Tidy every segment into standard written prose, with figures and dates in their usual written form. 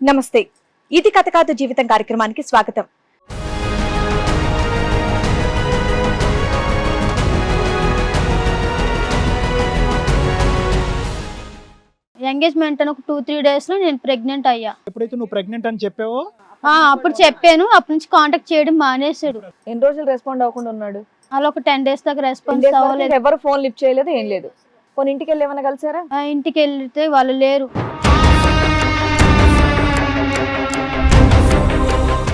నమస్తే. ఇది కథ కాదు జీవితం కార్యక్రమానికి స్వాగతం. ఎంగేజ్మెంట్ అని ఒక 2-3 డేస్ లో నేను ప్రెగ్నెంట్ అయ్యా. ఎప్పుడైతే నువ్వు ప్రెగ్నెంట్ అని చెప్పావో అప్పుడు చెప్పాను. అప్పటి నుంచి కాంటాక్ట్ చేయడం మానేశాడు. ఎన్ని రోజులు రెస్పాండ్ అవ్వకుండా ఉన్నాడు? అలా ఒక 10 డేస్ దాకా రెస్పాన్స్ అవ్వలేదు. ఎవరు ఫోన్ లిఫ్ట్ చేయలేదు, ఏం లేదు. పోనీ ఇంటికి వెళ్ళి ఏమైనా కలిసారా? ఇంటికి వెళ్తే వాళ్ళు లేరు.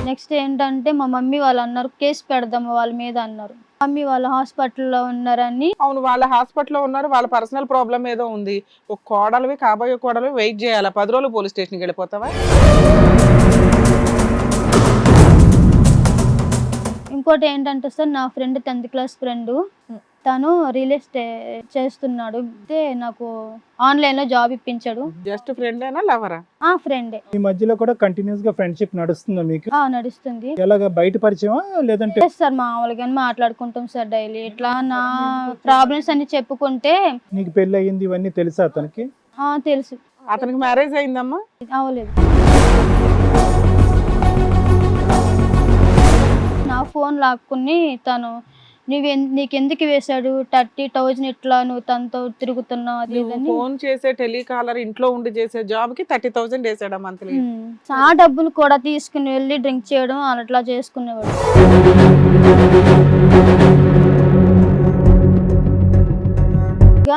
నెక్స్ట్ ఏంటంటే మా మమ్మీ వాళ్ళు అన్నారు కేసు పెడదాము వాళ్ళ మీద అన్నారు. మమ్మీ వాళ్ళు హాస్పిటల్లో ఉన్నారని. అవును, వాళ్ళ హాస్పిటల్లో ఉన్నారు, వాళ్ళ పర్సనల్ ప్రాబ్లం ఏదో ఉంది. ఒక కోడలివి కాబోయే కోడలు వెయిట్ చేయాలా? 10 రోజులు పోలీస్ స్టేషన్కి వెళ్ళిపోతావా? ఇంకోటి ఏంటంటే సార్, నా ఫ్రెండ్ 10th క్లాస్ ఫ్రెండ్, తను రియల్ ఎస్టేట్ చేస్తున్నాడు. అయితే నాకు ఆన్లైన్ లో జాబ్ ఇప్పించాడు. జస్ట్ ఫ్రెండేనా, లవరా? ఫ్రెండే. ఈ మధ్యలో కూడా కంటిన్యూస్ గా ఫ్రెండ్షిప్ నడుస్తుందా మీకు? నడుస్తుంది. ఎలాగా బయట పరిచయమా లేదంటే? సార్ మామూలుగా మాట్లాడుకుంటాం సార్ డైలీ. ఇట్లా నా ప్రాబ్లమ్స్ అన్ని చెప్పుకుంటే. నీకు పెళ్లి అయ్యింది ఇవన్నీ తెలుసా అతనికి? తెలుసు. అతనికి మ్యారేజ్ అయిందమ్మా? అవలేదు. నా ఫోన్ లాక్కుని తను నీకెందుకు వేశాడు 30,000 ఇట్లా నువ్వు తనతో తిరుగుతున్నావు అది ఇదని. ఫోన్ చేసే టెలికాలర్ ఇంట్లో ఉండి చేసే జాబ్ కి 30,000 వేసాడా మంత్లీ? ఆ డబ్బులు కూడా తీసుకుని వెళ్ళి డ్రింక్ చేయడం అట్లా చేసుకునేవాడు.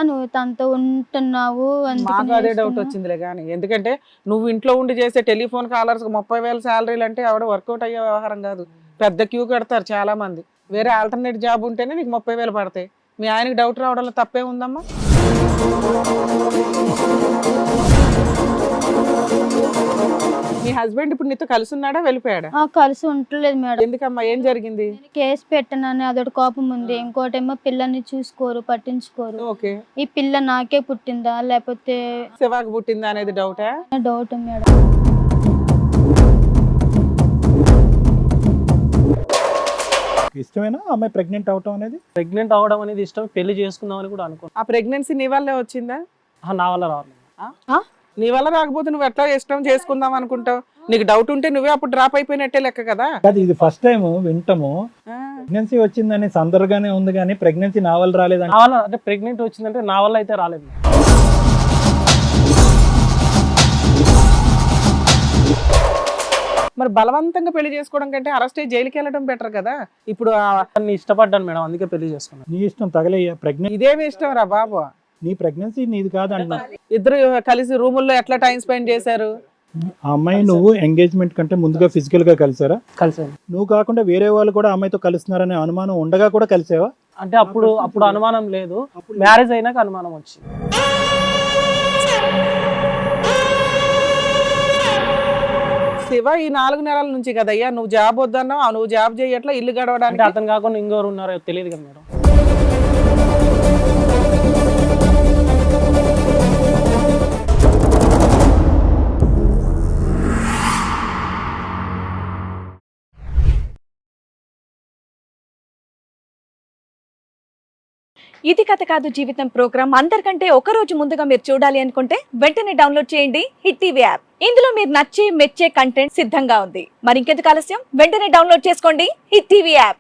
నువ్వు తనతో ఉంటున్నావు. మాకు అదే డౌట్ వచ్చిందిలే కానీ, ఎందుకంటే నువ్వు ఇంట్లో ఉండి చేసే టెలిఫోన్ కాలర్స్ 30,000 శాలరీలు అంటే ఆవిడ వర్కౌట్ అయ్యే వ్యవహారం కాదు. పెద్ద క్యూ కడతారు చాలా మంది. వేరే ఆల్టర్నేట్ జాబ్ ఉంటేనే నీకు 30,000 పడతాయి. మీ ఆయనకి డౌట్ రావడంలో తప్పే ఉందమ్మా? మీ హస్బెండ్ ఇప్పుడు నీతో కలిసి ఉన్నాడా, వెళ్ళిపోయాడా? కలిసి ఉండలేదు మేడం. ఎందుకమ్మా, ఏం జరిగింది? కేసు పెట్టనని అదొక కోపం ఉంది. ఇంకోటేమో పిల్లని చూసుకోరు, పట్టించుకోరు. ఓకే, ఈ పిల్ల నాకే పుట్టిందా లేకపోతే శివాకి పుట్టిందా అనేది డౌటా? Doubt madam. ఇష్టమేనా అమ్మాయి ప్రెగ్నెంట్ అవటం అనేది? ప్రెగ్నెంట్ అవడం అనేది ఇష్టం, పెళ్లి చేసుకుందామని కూడా అనుకున్నాను. ఆ ప్రెగ్నెన్సీ నీ వల్లే వచ్చిందా? నా వల్ల రావాలి. నీ వల్ల రాకపోతే నువ్వు ఎట్లా ఇష్టం చేసుకుందాం అనుకుంటావు? నీకు డౌట్ ఉంటే నువ్వే అప్పుడు డ్రాప్ అయిపోయినట్టే లెక్క కదా. అది ఇది ఫస్ట్ టైం వింటాము. ప్రెగ్నెన్సీ వచ్చిందని సందర్గానే ఉంది కానీ ప్రెగ్నెన్సీ నా వల్ల రాలేదని. నా వల్ల అంటే ప్రెగ్నెంట్ వచ్చిందంటే నా వల్ల అయితే రాలేదు. మరి బలవంతంగా పెళ్లి చేసుకోవడం కంటే అరెస్ట్ అయ్యి జైలుకి వెళ్ళడం బెటర్ కదా. ఇప్పుడు అన్ని ఇష్టపడ్డాను మేడం, అందుకే పెళ్లి చేసుకున్నాను. నీ ఇష్టం తగలయ్యా. ప్రెగ్నెంట్ ఇదేమి ఇష్టం రా బాబు? నీ ప్రెగ్నెన్సీ నీది కాదు అంటున్నా. ఇద్దరు కలిసి రూముల్లో ఎట్లా టైం స్పెండ్ చేశారు? ఆ అమ్మాయి నువ్వు ఎంగేజ్మెంట్ కంటే ముందుగా ఫిజికల్ గా కలిసారా? కలిసాను. నువ్వు కాకుండా వేరే వాళ్ళు కూడా అమ్మాయితో కలుస్తున్నారనే అనుమానం ఉండగా కూడా కలిసావా? అంటే అప్పుడు అనుమానం లేదు, మ్యారేజ్ అయినాక అనుమానం వచ్చింది. శివ, ఈ 4 నెలల నుంచి కదయ్యా నువ్వు జాబ్ వద్దన్నావు. నువ్వు జాబ్ చేయట్లా, ఇల్లు గడవడానికి. అంటే అతను కాకుండా ఇంకెవరు ఉన్నారో తెలియదు కదా మేడం. ఇది కథ కాదు జీవితం ప్రోగ్రామ్ అందరికంటే ఒక రోజు ముందుగా మీరు చూడాలి అనుకుంటే వెంటనే డౌన్లోడ్ చేయండి హిట్ టీవీ యాప్. ఇందులో మీరు నచ్చే మెచ్చే కంటెంట్ సిద్ధంగా ఉంది. మరి ఇంకెందుకు ఆలస్యం, వెంటనే డౌన్లోడ్ చేసుకోండి హిట్ టీవీ యాప్.